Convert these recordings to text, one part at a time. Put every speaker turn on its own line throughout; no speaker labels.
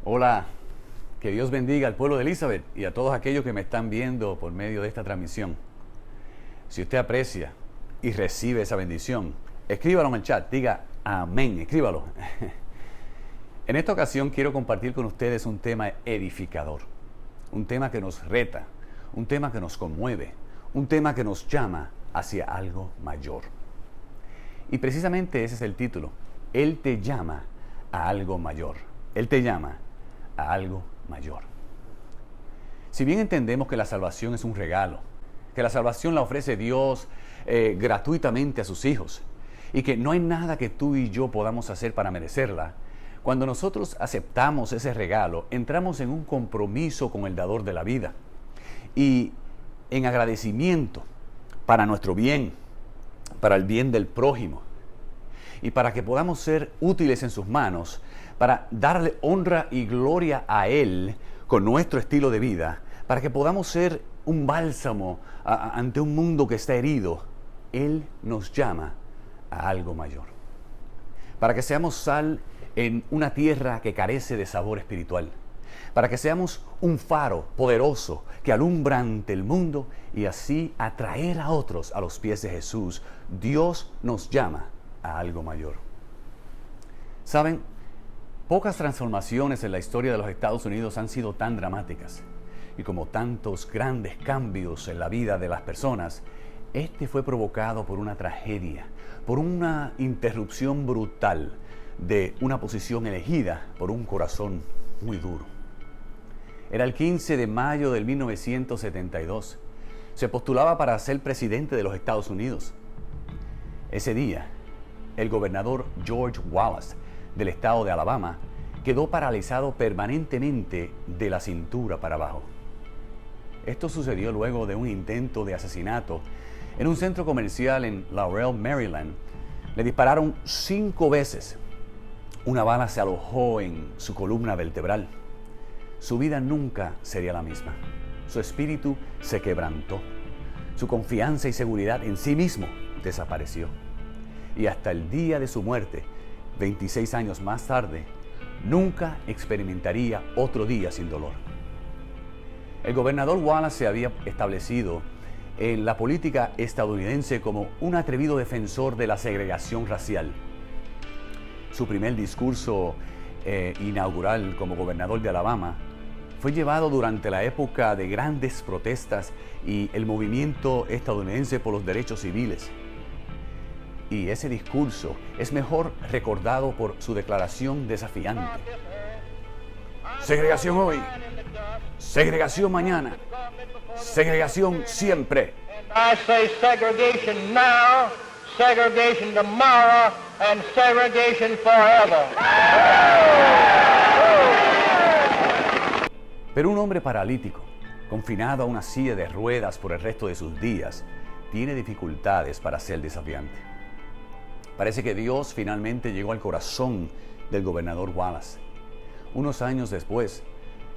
Hola, que Dios bendiga al pueblo de Elizabeth y a todos aquellos que me están viendo por medio de esta transmisión. Si usted aprecia y recibe esa bendición, escríbalo en el chat, diga amén, escríbalo. En esta ocasión quiero compartir con ustedes un tema edificador, un tema que nos reta, un tema que nos conmueve, un tema que nos llama hacia algo mayor. Y precisamente ese es el título. Él te llama a algo mayor. Él te llama a algo mayor. Si bien entendemos que la salvación es un regalo, que la salvación la ofrece Dios gratuitamente a sus hijos y que no hay nada que tú y yo podamos hacer para merecerla, cuando nosotros aceptamos ese regalo, entramos en un compromiso con el dador de la vida y en agradecimiento para nuestro bien, para el bien del prójimo y para que podamos ser útiles en sus manos, para darle honra y gloria a Él con nuestro estilo de vida, para que podamos ser un bálsamo ante un mundo que está herido. Él nos llama a algo mayor. Para que seamos sal en una tierra que carece de sabor espiritual. Para que seamos un faro poderoso que alumbra ante el mundo y así atraer a otros a los pies de Jesús. Dios nos llama a algo mayor. ¿Saben? Pocas transformaciones en la historia de los Estados Unidos han sido tan dramáticas. Y como tantos grandes cambios en la vida de las personas, este fue provocado por una tragedia, por una interrupción brutal de una posición elegida por un corazón muy duro. Era el 15 de mayo del 1972. Se postulaba para ser presidente de los Estados Unidos. Ese día, el gobernador George Wallace del estado de Alabama quedó paralizado permanentemente de la cintura para abajo. Esto sucedió luego de un intento de asesinato en un centro comercial en Laurel, Maryland. Le dispararon 5 veces. Una bala se alojó en su columna vertebral. Su vida nunca sería la misma. Su espíritu se quebrantó. Su confianza y seguridad en sí mismo desapareció. Y hasta el día de su muerte, 26 años más tarde, nunca experimentaría otro día sin dolor. El gobernador Wallace se había establecido en la política estadounidense como un atrevido defensor de la segregación racial. Su primer discurso inaugural como gobernador de Alabama fue llevado durante la época de grandes protestas y el movimiento estadounidense por los derechos civiles. Y ese discurso es mejor recordado por su declaración desafiante. Segregación hoy, segregación mañana, segregación siempre.
I say segregation now, segregation tomorrow, and segregation forever.
Pero un hombre paralítico, confinado a una silla de ruedas por el resto de sus días, tiene dificultades para ser desafiante. Parece que Dios finalmente llegó al corazón del gobernador Wallace. Unos años después,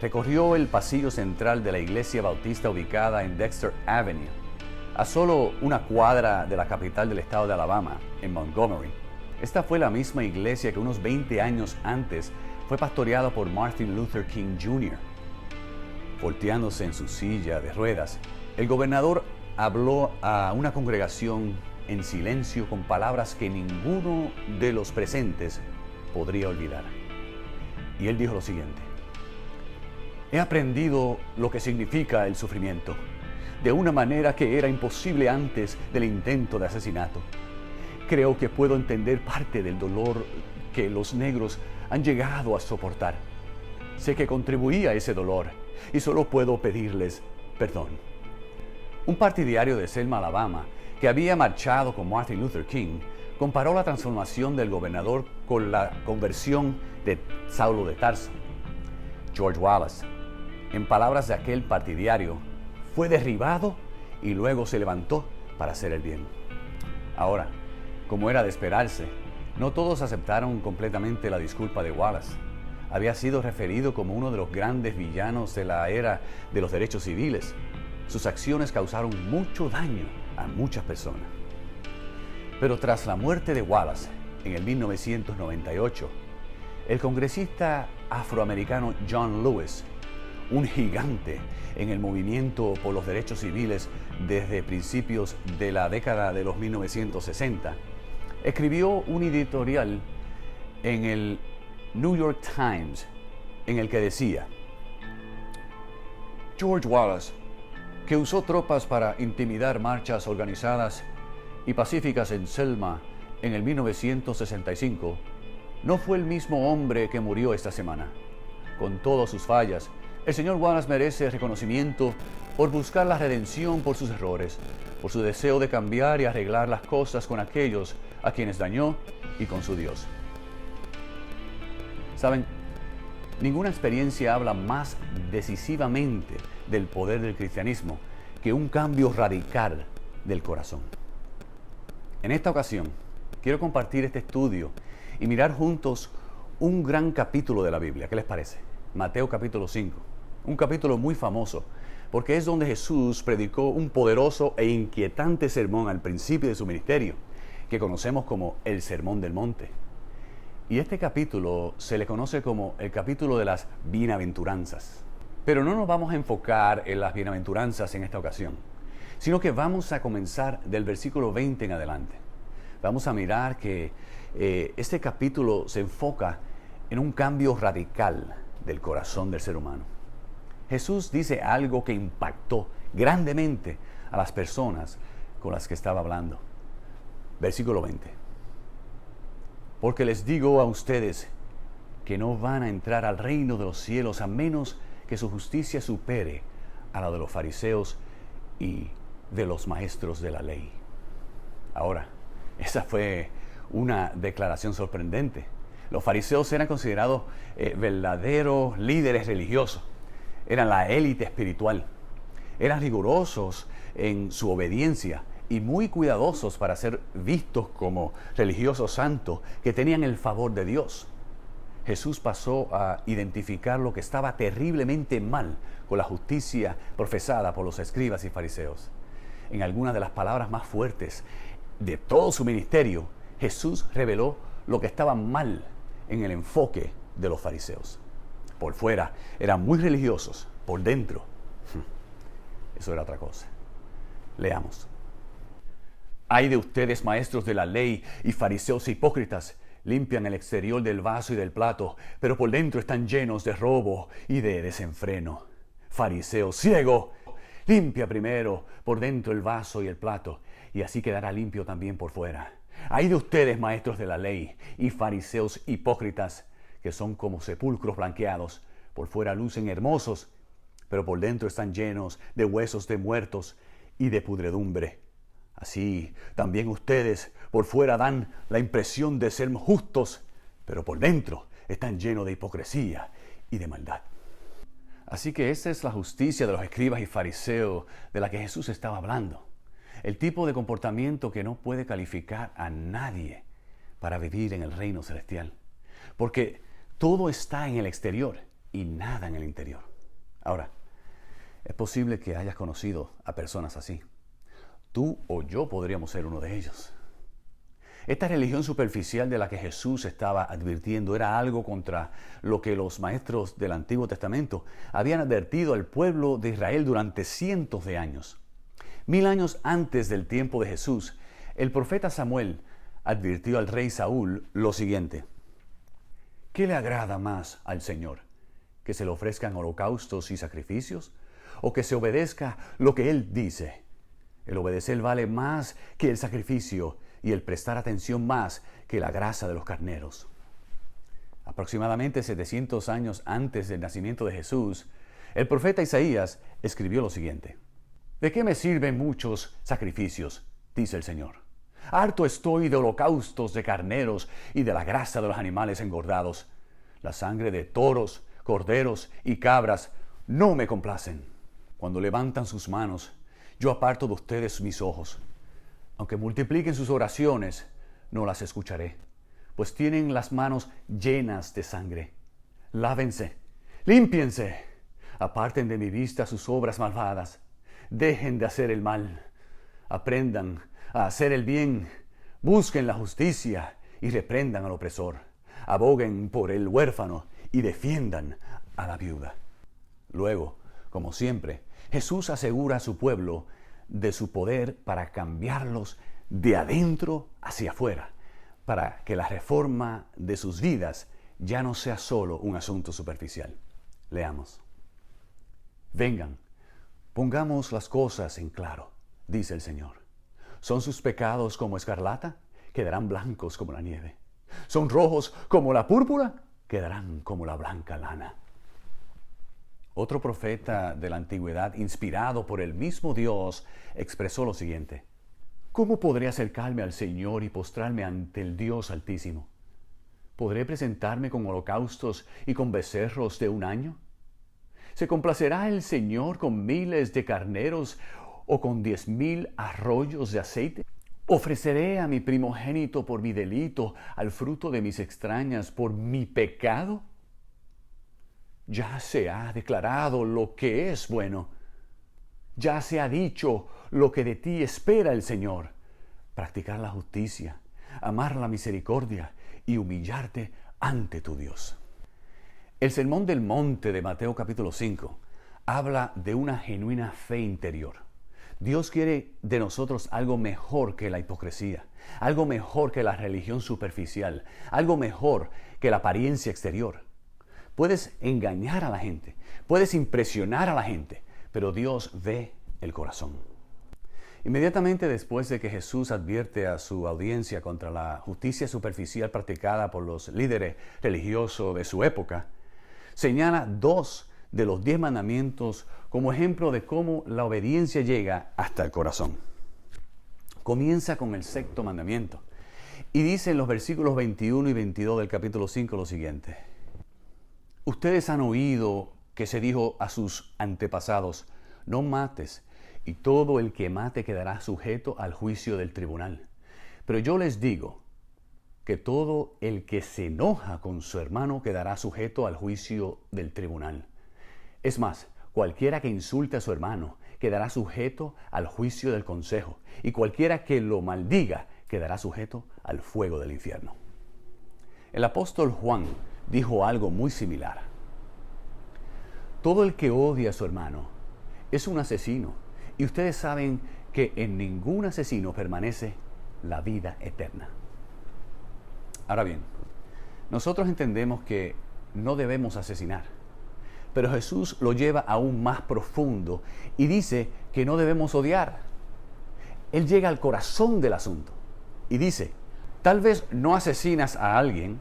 recorrió el pasillo central de la iglesia bautista ubicada en Dexter Avenue, a solo una cuadra de la capital del estado de Alabama, en Montgomery. Esta fue la misma iglesia que unos 20 años antes fue pastoreada por Martin Luther King Jr. Volteándose en su silla de ruedas, el gobernador habló a una congregación en silencio con palabras que ninguno de los presentes podría olvidar. Y él dijo lo siguiente: he aprendido lo que significa el sufrimiento, de una manera que era imposible antes del intento de asesinato. Creo que puedo entender parte del dolor que los negros han llegado a soportar. Sé que contribuí a ese dolor y solo puedo pedirles perdón. Un partidario de Selma, Alabama, que había marchado con Martin Luther King, comparó la transformación del gobernador con la conversión de Saulo de Tarso. George Wallace, en palabras de aquel partidario, fue derribado y luego se levantó para hacer el bien. Ahora, como era de esperarse, no todos aceptaron completamente la disculpa de Wallace. Había sido referido como uno de los grandes villanos de la era de los derechos civiles. Sus acciones causaron mucho daño a muchas personas. Pero tras la muerte de Wallace en el 1998, El congresista afroamericano John Lewis, un gigante en el movimiento por los derechos civiles desde principios de la década de los 1960, escribió un editorial en el New York Times en el que decía: George Wallace, que usó tropas para intimidar marchas organizadas y pacíficas en Selma en el 1965, no fue el mismo hombre que murió esta semana. Con todas sus fallas, el señor Wallace merece reconocimiento por buscar la redención por sus errores, por su deseo de cambiar y arreglar las cosas con aquellos a quienes dañó y con su Dios. ¿Saben? Ninguna experiencia habla más decisivamente del poder del cristianismo que un cambio radical del corazón. En esta ocasión, quiero compartir este estudio y mirar juntos un gran capítulo de la Biblia. ¿Qué les parece? Mateo capítulo 5. Un capítulo muy famoso porque es donde Jesús predicó un poderoso e inquietante sermón al principio de su ministerio, que conocemos como el Sermón del Monte. Y este capítulo se le conoce como el capítulo de las bienaventuranzas. Pero no nos vamos a enfocar en las bienaventuranzas en esta ocasión, sino que vamos a comenzar del versículo 20 en adelante. Vamos a mirar que este capítulo se enfoca en un cambio radical del corazón del ser humano. Jesús dice algo que impactó grandemente a las personas con las que estaba hablando. Versículo 20. Porque les digo a ustedes que no van a entrar al reino de los cielos a menos que su justicia supere a la de los fariseos y de los maestros de la ley. Ahora, esa fue una declaración sorprendente. Los fariseos eran considerados verdaderos líderes religiosos. Eran la élite espiritual. Eran rigurosos en su obediencia y muy cuidadosos para ser vistos como religiosos santos que tenían el favor de Dios. Jesús pasó a identificar lo que estaba terriblemente mal con la justicia profesada por los escribas y fariseos. En algunas de las palabras más fuertes de todo su ministerio, Jesús reveló lo que estaba mal en el enfoque de los fariseos. Por fuera eran muy religiosos, por dentro, eso era otra cosa. Leamos. Ay de ustedes, maestros de la ley y fariseos hipócritas, limpian el exterior del vaso y del plato, pero por dentro están llenos de robo y de desenfreno. Fariseo ciego, limpia primero por dentro el vaso y el plato, y así quedará limpio también por fuera. Ay de ustedes, maestros de la ley y fariseos hipócritas, que son como sepulcros blanqueados, por fuera lucen hermosos, pero por dentro están llenos de huesos de muertos y de pudredumbre. Así también ustedes por fuera dan la impresión de ser justos, pero por dentro están llenos de hipocresía y de maldad. Así que esa es la justicia de los escribas y fariseos de la que Jesús estaba hablando. El tipo de comportamiento que no puede calificar a nadie para vivir en el reino celestial. Porque todo está en el exterior y nada en el interior. Ahora, es posible que hayas conocido a personas así. Tú o yo podríamos ser uno de ellos. Esta religión superficial de la que Jesús estaba advirtiendo era algo contra lo que los maestros del Antiguo Testamento habían advertido al pueblo de Israel durante cientos de años. 1000 años antes del tiempo de Jesús, el profeta Samuel advirtió al rey Saúl lo siguiente: ¿qué le agrada más al Señor? ¿Que se le ofrezcan holocaustos y sacrificios? ¿O que se obedezca lo que Él dice? El obedecer vale más que el sacrificio y el prestar atención más que la grasa de los carneros. Aproximadamente 700 años antes del nacimiento de Jesús, el profeta Isaías escribió lo siguiente: ¿de qué me sirven muchos sacrificios? Dice el Señor. Harto estoy de holocaustos de carneros y de la grasa de los animales engordados. La sangre de toros, corderos y cabras no me complacen. Cuando levantan sus manos, yo aparto de ustedes mis ojos. Aunque multipliquen sus oraciones, no las escucharé, pues tienen las manos llenas de sangre. Lávense, límpiense, aparten de mi vista sus obras malvadas. Dejen de hacer el mal, aprendan a hacer el bien, busquen la justicia y reprendan al opresor. aboguen por el huérfano y defiendan a la viuda. Luego, como siempre, Jesús asegura a su pueblo de su poder para cambiarlos de adentro hacia afuera, para que la reforma de sus vidas ya no sea solo un asunto superficial. Leamos. Vengan, pongamos las cosas en claro, dice el Señor. ¿Son sus pecados como escarlata? Quedarán blancos como la nieve. ¿Son rojos como la púrpura? Quedarán como la blanca lana. Otro profeta de la antigüedad, inspirado por el mismo Dios, expresó lo siguiente: ¿cómo podré acercarme al Señor y postrarme ante el Dios Altísimo? ¿Podré presentarme con holocaustos y con becerros de un año? ¿Se complacerá el Señor con miles de carneros o con 10,000 arroyos de aceite? ¿Ofreceré a mi primogénito por mi delito, al fruto de mis extrañas por mi pecado? Ya se ha declarado lo que es bueno. Ya se ha dicho lo que de ti espera el Señor: practicar la justicia, amar la misericordia y humillarte ante tu Dios. El Sermón del Monte de Mateo capítulo 5 habla de una genuina fe interior. Dios quiere de nosotros algo mejor que la hipocresía, algo mejor que la religión superficial, algo mejor que la apariencia exterior. Puedes engañar a la gente, puedes impresionar a la gente, pero Dios ve el corazón. Inmediatamente después de que Jesús advierte a su audiencia contra la justicia superficial practicada por los líderes religiosos de su época, señala 2 de los 10 mandamientos como ejemplo de cómo la obediencia llega hasta el corazón. Comienza con el 6º mandamiento y dice en los versículos 21 y 22 del capítulo 5 lo siguiente: ustedes han oído que se dijo a sus antepasados: no mates, y todo el que mate quedará sujeto al juicio del tribunal. Pero yo les digo que todo el que se enoja con su hermano quedará sujeto al juicio del tribunal. Es más, cualquiera que insulte a su hermano quedará sujeto al juicio del consejo, y cualquiera que lo maldiga quedará sujeto al fuego del infierno. El apóstol Juan dijo algo muy similar: todo el que odia a su hermano es un asesino, y ustedes saben que en ningún asesino permanece la vida eterna. Ahora bien, nosotros entendemos que no debemos asesinar, pero Jesús lo lleva aún más profundo y dice que no debemos odiar. Él llega al corazón del asunto y dice: tal vez no asesinas a alguien,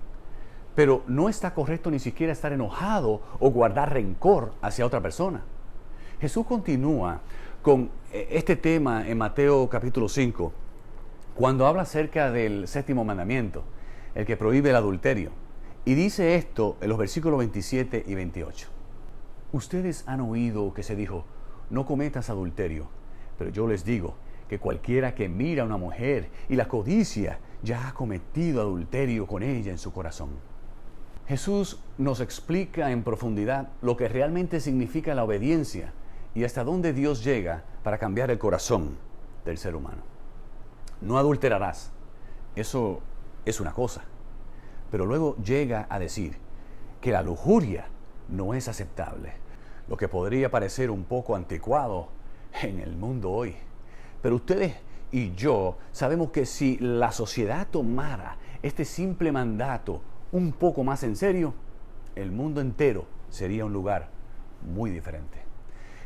pero no está correcto ni siquiera estar enojado o guardar rencor hacia otra persona. Jesús continúa con este tema en Mateo capítulo 5, cuando habla acerca del 7º mandamiento, el que prohíbe el adulterio. Y dice esto en los versículos 27 y 28. Ustedes han oído que se dijo: no cometas adulterio, pero yo les digo que cualquiera que mira a una mujer y la codicia ya ha cometido adulterio con ella en su corazón. Jesús nos explica en profundidad lo que realmente significa la obediencia y hasta dónde Dios llega para cambiar el corazón del ser humano. No adulterarás, eso es una cosa, pero luego llega a decir que la lujuria no es aceptable, lo que podría parecer un poco anticuado en el mundo hoy. Pero ustedes y yo sabemos que si la sociedad tomara este simple mandato un poco más en serio, el mundo entero sería un lugar muy diferente.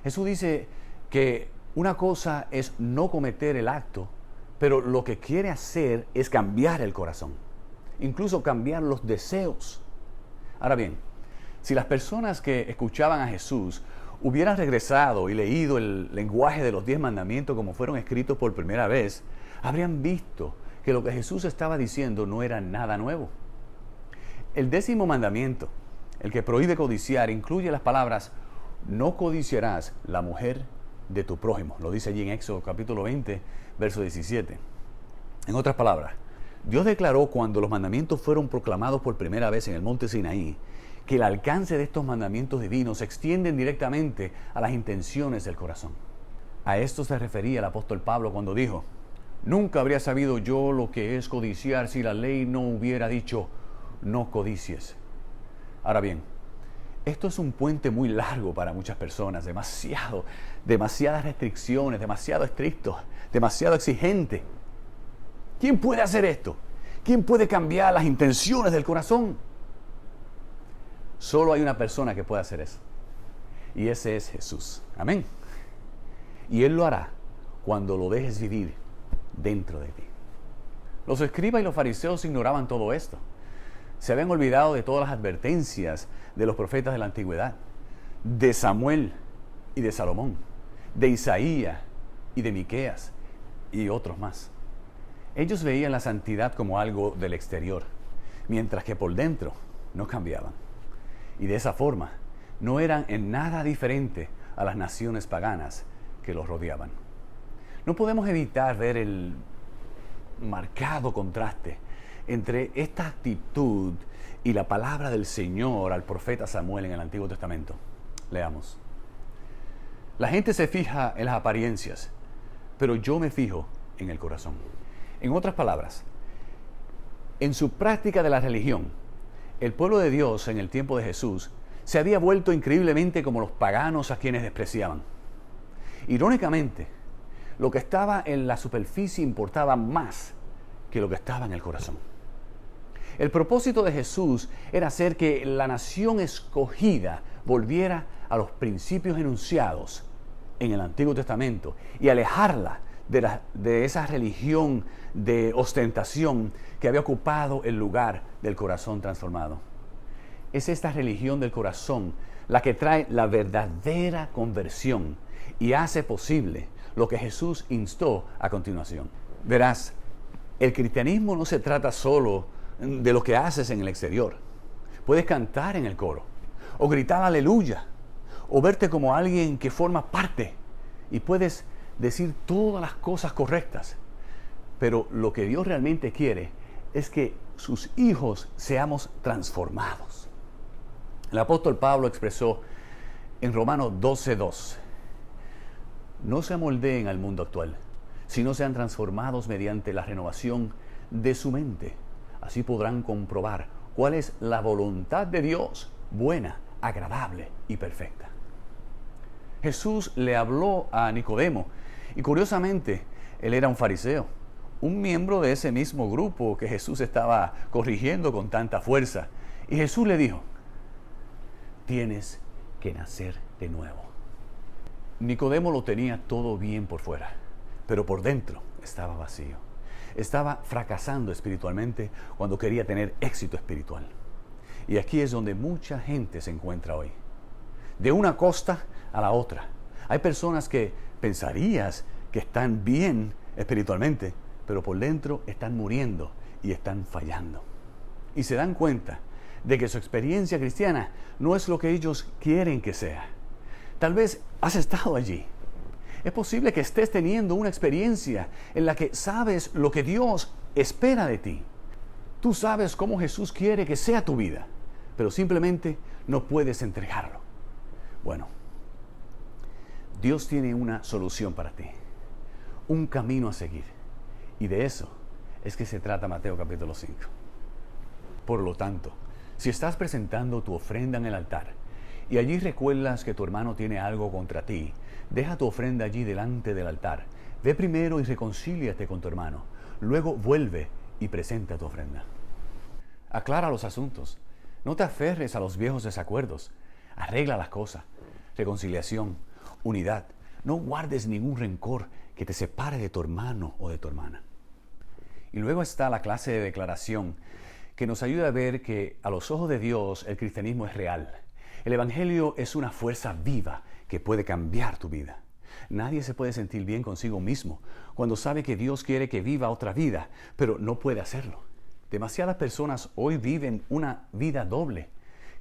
Jesús dice que una cosa es no cometer el acto, pero lo que quiere hacer es cambiar el corazón, incluso cambiar los deseos. Ahora bien, si las personas que escuchaban a Jesús hubieran regresado y leído el lenguaje de los 10 mandamientos como fueron escritos por primera vez, habrían visto que lo que Jesús estaba diciendo no era nada nuevo. El 10º mandamiento, el que prohíbe codiciar, incluye las palabras: no codiciarás la mujer de tu prójimo. Lo dice allí en Éxodo capítulo 20, verso 17. En otras palabras, Dios declaró cuando los mandamientos fueron proclamados por primera vez en el monte Sinaí, que el alcance de estos mandamientos divinos se extienden directamente a las intenciones del corazón. A esto se refería el apóstol Pablo cuando dijo: nunca habría sabido yo lo que es codiciar si la ley no hubiera dicho: no codicies. Ahora bien, esto es un puente muy largo para muchas personas, demasiadas restricciones, demasiado estricto, demasiado exigente. ¿Quién puede hacer esto? ¿Quién puede cambiar las intenciones del corazón? Solo hay una persona que puede hacer eso. Y ese es Jesús. Amén. Y Él lo hará cuando lo dejes vivir dentro de ti. Los escribas y los fariseos ignoraban todo esto. Se habían olvidado de todas las advertencias de los profetas de la antigüedad, de Samuel y de Salomón, de Isaías y de Miqueas y otros más. Ellos veían la santidad como algo del exterior, mientras que por dentro no cambiaban. Y de esa forma no eran en nada diferente a las naciones paganas que los rodeaban. No podemos evitar ver el marcado contraste entre esta actitud y la palabra del Señor al profeta Samuel en el Antiguo Testamento. Leamos. La gente se fija en las apariencias, pero yo me fijo en el corazón. En otras palabras, en su práctica de la religión, el pueblo de Dios en el tiempo de Jesús se había vuelto increíblemente como los paganos a quienes despreciaban. Irónicamente, lo que estaba en la superficie importaba más que lo que estaba en el corazón. El propósito de Jesús era hacer que la nación escogida volviera a los principios enunciados en el Antiguo Testamento y alejarla de esa religión de ostentación que había ocupado el lugar del corazón transformado. Es esta religión del corazón la que trae la verdadera conversión y hace posible lo que Jesús instó a continuación. Verás, el cristianismo no se trata solo de lo que haces en el exterior. Puedes cantar en el coro, o gritar aleluya, o verte como alguien que forma parte, y puedes decir todas las cosas correctas. Pero lo que Dios realmente quiere es que sus hijos seamos transformados. El apóstol Pablo expresó en Romanos 12:2: no se amoldeen al mundo actual, sino sean transformados mediante la renovación de su mente. Así podrán comprobar cuál es la voluntad de Dios, buena, agradable y perfecta. Jesús le habló a Nicodemo, y curiosamente, él era un fariseo, un miembro de ese mismo grupo que Jesús estaba corrigiendo con tanta fuerza. Y Jesús le dijo: tienes que nacer de nuevo. Nicodemo lo tenía todo bien por fuera, pero por dentro estaba vacío. Estaba fracasando espiritualmente cuando quería tener éxito espiritual. Y aquí es donde mucha gente se encuentra hoy. De una costa a la otra. Hay personas que pensarías que están bien espiritualmente, pero por dentro están muriendo y están fallando. Y se dan cuenta de que su experiencia cristiana no es lo que ellos quieren que sea. Tal vez has estado allí. Es posible que estés teniendo una experiencia en la que sabes lo que Dios espera de ti. Tú sabes cómo Jesús quiere que sea tu vida, pero simplemente no puedes entregarlo. Bueno, Dios tiene una solución para ti, un camino a seguir. Y de eso es que se trata Mateo capítulo 5. Por lo tanto, si estás presentando tu ofrenda en el altar y allí recuerdas que tu hermano tiene algo contra ti, deja tu ofrenda allí delante del altar. Ve primero y reconcíliate con tu hermano. Luego vuelve y presenta tu ofrenda. Aclara los asuntos. No te aferres a los viejos desacuerdos. Arregla las cosas. Reconciliación, unidad. No guardes ningún rencor que te separe de tu hermano o de tu hermana. Y luego está la clase de declaración que nos ayuda a ver que a los ojos de Dios el cristianismo es real. El evangelio es una fuerza viva que puede cambiar tu vida. Nadie se puede sentir bien consigo mismo cuando sabe que Dios quiere que viva otra vida, pero no puede hacerlo. Demasiadas personas hoy viven una vida doble.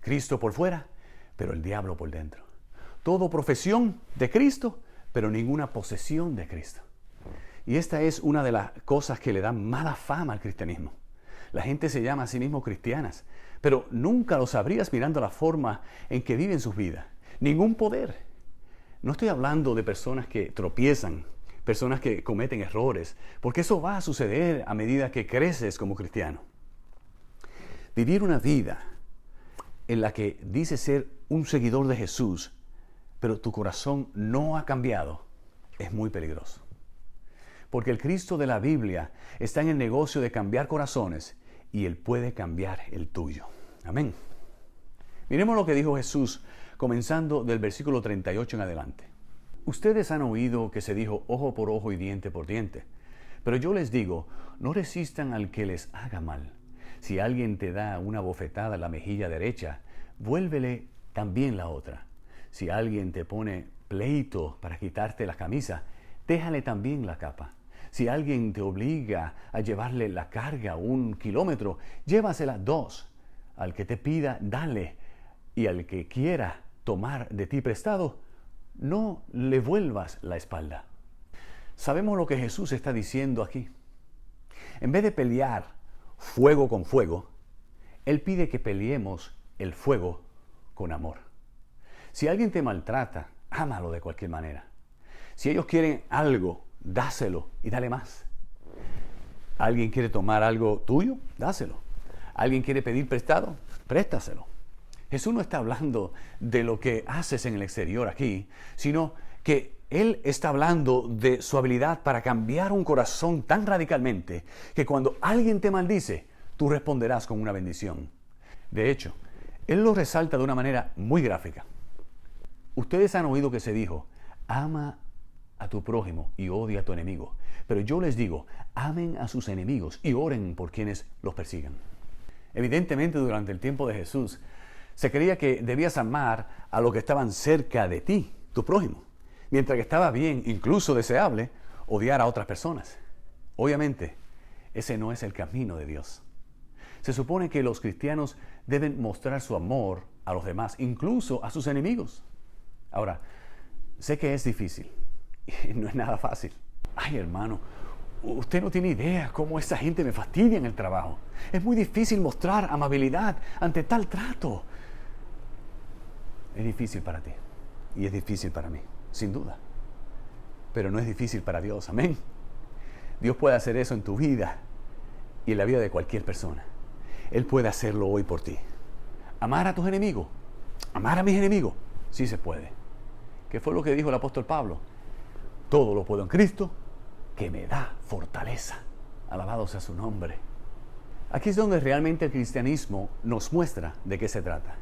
Cristo por fuera, pero el diablo por dentro. Todo profesión de Cristo, pero ninguna posesión de Cristo. Y esta es una de las cosas que le dan mala fama al cristianismo. La gente se llama a sí mismo cristianas, pero nunca lo sabrías mirando la forma en que viven sus vidas. Ningún poder. No estoy hablando de personas que tropiezan, personas que cometen errores, porque eso va a suceder a medida que creces como cristiano. Vivir una vida en la que dice ser un seguidor de Jesús, pero tu corazón no ha cambiado, es muy peligroso. Porque el Cristo de la Biblia está en el negocio de cambiar corazones y Él puede cambiar el tuyo. Amén. Miremos lo que dijo Jesús, comenzando del versículo 38 en adelante. Ustedes han oído que se dijo ojo por ojo y diente por diente. Pero yo les digo, no resistan al que les haga mal. Si alguien te da una bofetada en la mejilla derecha, vuélvele también la otra. Si alguien te pone pleito para quitarte la camisa, déjale también la capa. Si alguien te obliga a llevarle la carga 1 kilómetro, llévasela 2. Al que te pida, dale. Y al que quiera tomar de ti prestado, no le vuelvas la espalda. Sabemos lo que Jesús está diciendo aquí. En vez de pelear fuego con fuego, Él pide que peleemos el fuego con amor. Si alguien te maltrata, ámalo de cualquier manera. Si ellos quieren algo, dáselo y dale más. ¿Alguien quiere tomar algo tuyo? Dáselo. ¿Alguien quiere pedir prestado? Préstaselo. Jesús no está hablando de lo que haces en el exterior aquí, sino que Él está hablando de su habilidad para cambiar un corazón tan radicalmente que cuando alguien te maldice, tú responderás con una bendición. De hecho, Él lo resalta de una manera muy gráfica. Ustedes han oído que se dijo, ama a tu prójimo y odia a tu enemigo. Pero yo les digo, amen a sus enemigos y oren por quienes los persigan. Evidentemente, durante el tiempo de Jesús, se creía que debías amar a los que estaban cerca de ti, tu prójimo, mientras que estaba bien, incluso deseable, odiar a otras personas. Obviamente, ese no es el camino de Dios. Se supone que los cristianos deben mostrar su amor a los demás, incluso a sus enemigos. Ahora, sé que es difícil, y no es nada fácil. Ay, hermano, usted no tiene idea cómo esa gente me fastidia en el trabajo. Es muy difícil mostrar amabilidad ante tal trato. Es difícil para ti y es difícil para mí, sin duda. Pero no es difícil para Dios, amén. Dios puede hacer eso en tu vida y en la vida de cualquier persona. Él puede hacerlo hoy por ti. Amar a tus enemigos, amar a mis enemigos, sí se puede. ¿Qué fue lo que dijo el apóstol Pablo? Todo lo puedo en Cristo, que me da fortaleza. Alabado sea su nombre. Aquí es donde realmente el cristianismo nos muestra de qué se trata.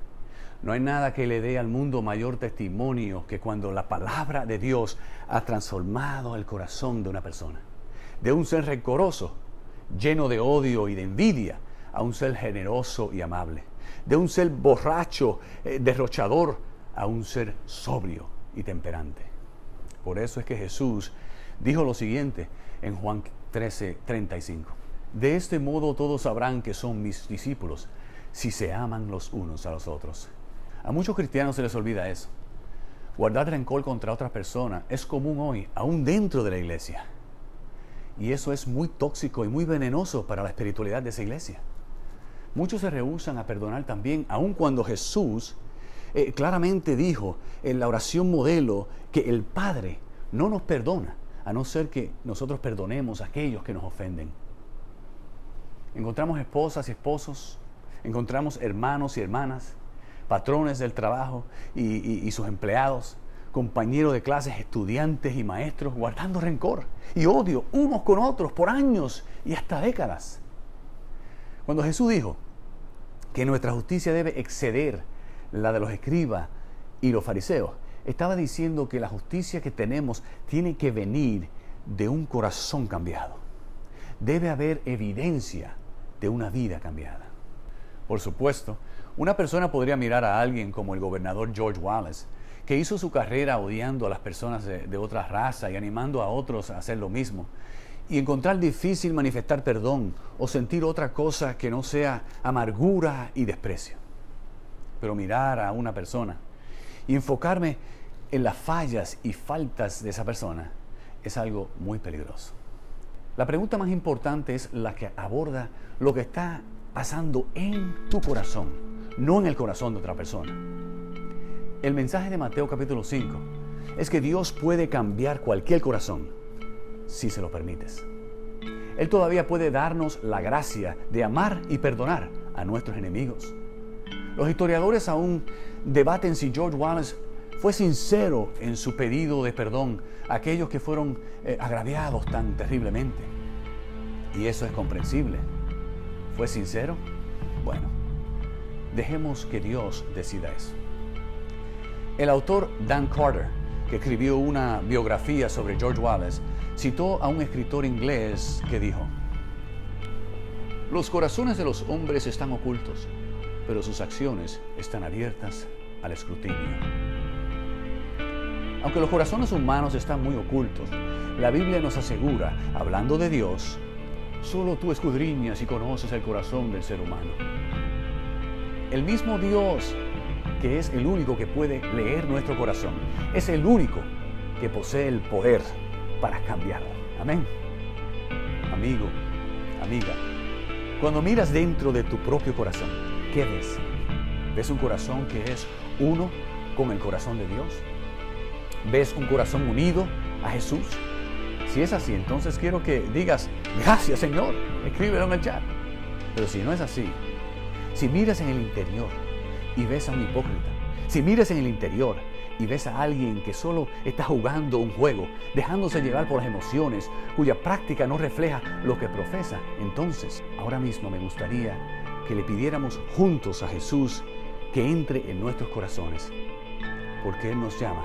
No hay nada que le dé al mundo mayor testimonio que cuando la palabra de Dios ha transformado el corazón de una persona. De un ser rencoroso, lleno de odio y de envidia, a un ser generoso y amable. De un ser borracho, derrochador, a un ser sobrio y temperante. Por eso es que Jesús dijo lo siguiente en Juan 13:35. De este modo todos sabrán que son mis discípulos, si se aman los unos a los otros. A muchos cristianos se les olvida eso. Guardar rencor contra otras personas es común hoy, aún dentro de la iglesia. Y eso es muy tóxico y muy venenoso para la espiritualidad de esa iglesia. Muchos se rehúsan a perdonar también, aun cuando Jesús claramente dijo en la oración modelo que el Padre no nos perdona, a no ser que nosotros perdonemos a aquellos que nos ofenden. Encontramos esposas y esposos, encontramos hermanos y hermanas, patrones del trabajo y sus empleados, compañeros de clases, estudiantes y maestros, guardando rencor y odio unos con otros por años y hasta décadas. Cuando Jesús dijo que nuestra justicia debe exceder la de los escribas y los fariseos, estaba diciendo que la justicia que tenemos tiene que venir de un corazón cambiado. Debe haber evidencia de una vida cambiada. Por supuesto, una persona podría mirar a alguien como el gobernador George Wallace, que hizo su carrera odiando a las personas de otra raza y animando a otros a hacer lo mismo, y encontrar difícil manifestar perdón o sentir otra cosa que no sea amargura y desprecio. Pero mirar a una persona y enfocarme en las fallas y faltas de esa persona es algo muy peligroso. La pregunta más importante es la que aborda lo que está pasando en tu corazón, no en el corazón de otra persona. El mensaje de Mateo capítulo 5 es que Dios puede cambiar cualquier corazón si se lo permites. Él todavía puede darnos la gracia de amar y perdonar a nuestros enemigos. Los historiadores aún debaten si George Wallace fue sincero en su pedido de perdón a aquellos que fueron agraviados tan terriblemente. Y eso es comprensible. ¿Fue sincero? Bueno, dejemos que Dios decida eso. El autor Dan Carter, que escribió una biografía sobre George Wallace, citó a un escritor inglés que dijo: los corazones de los hombres están ocultos, pero sus acciones están abiertas al escrutinio. Aunque los corazones humanos están muy ocultos, la Biblia nos asegura, hablando de Dios, solo tú escudriñas y conoces el corazón del ser humano. El mismo Dios, que es el único que puede leer nuestro corazón, es el único que posee el poder para cambiarlo. Amén. Amigo, amiga, cuando miras dentro de tu propio corazón, ¿qué ves? ¿Ves un corazón que es uno con el corazón de Dios? ¿Ves un corazón unido a Jesús? Si es así, entonces quiero que digas: gracias, Señor. Escríbelo en el chat. Pero si no es así, si miras en el interior y ves a un hipócrita, si miras en el interior y ves a alguien que solo está jugando un juego, dejándose llevar por las emociones, cuya práctica no refleja lo que profesa, entonces ahora mismo me gustaría que le pidiéramos juntos a Jesús que entre en nuestros corazones, porque Él nos llama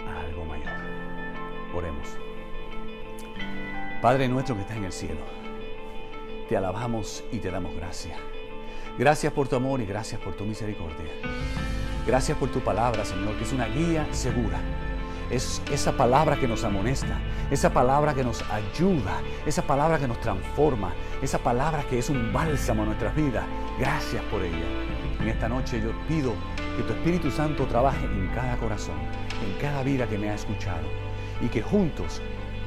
a algo mayor. Oremos. Padre nuestro que estás en el cielo, te alabamos y te damos gracias. Gracias por tu amor y gracias por tu misericordia. Gracias por tu palabra, Señor, que es una guía segura. Es esa palabra que nos amonesta, esa palabra que nos ayuda, esa palabra que nos transforma, esa palabra que es un bálsamo a nuestras vidas. Gracias por ella. En esta noche yo pido que tu Espíritu Santo trabaje en cada corazón, en cada vida que me ha escuchado, y que juntos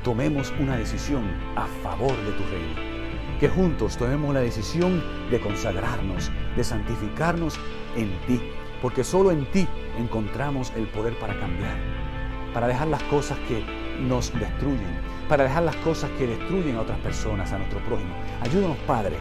tomemos una decisión a favor de tu reino. Que juntos tomemos la decisión de consagrarnos, de santificarnos en ti, porque solo en ti encontramos el poder para cambiar, para dejar las cosas que nos destruyen, para dejar las cosas que destruyen a otras personas, a nuestro prójimo. Ayúdanos, Padre,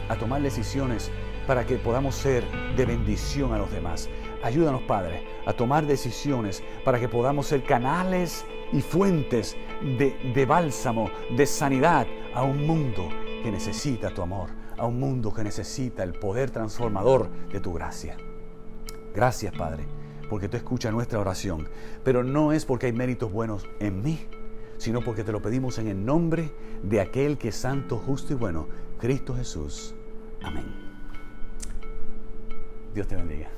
a tomar decisiones para que podamos ser de bendición a los demás. Ayúdanos, Padre, a tomar decisiones para que podamos ser canales y fuentes de bálsamo, de sanidad a un mundo que necesita tu amor, a un mundo que necesita el poder transformador de tu gracia. Gracias, Padre, porque tú escuchas nuestra oración, pero no es porque hay méritos buenos en mí, sino porque te lo pedimos en el nombre de aquel que es santo, justo y bueno, Cristo Jesús. Amén. Dios te bendiga.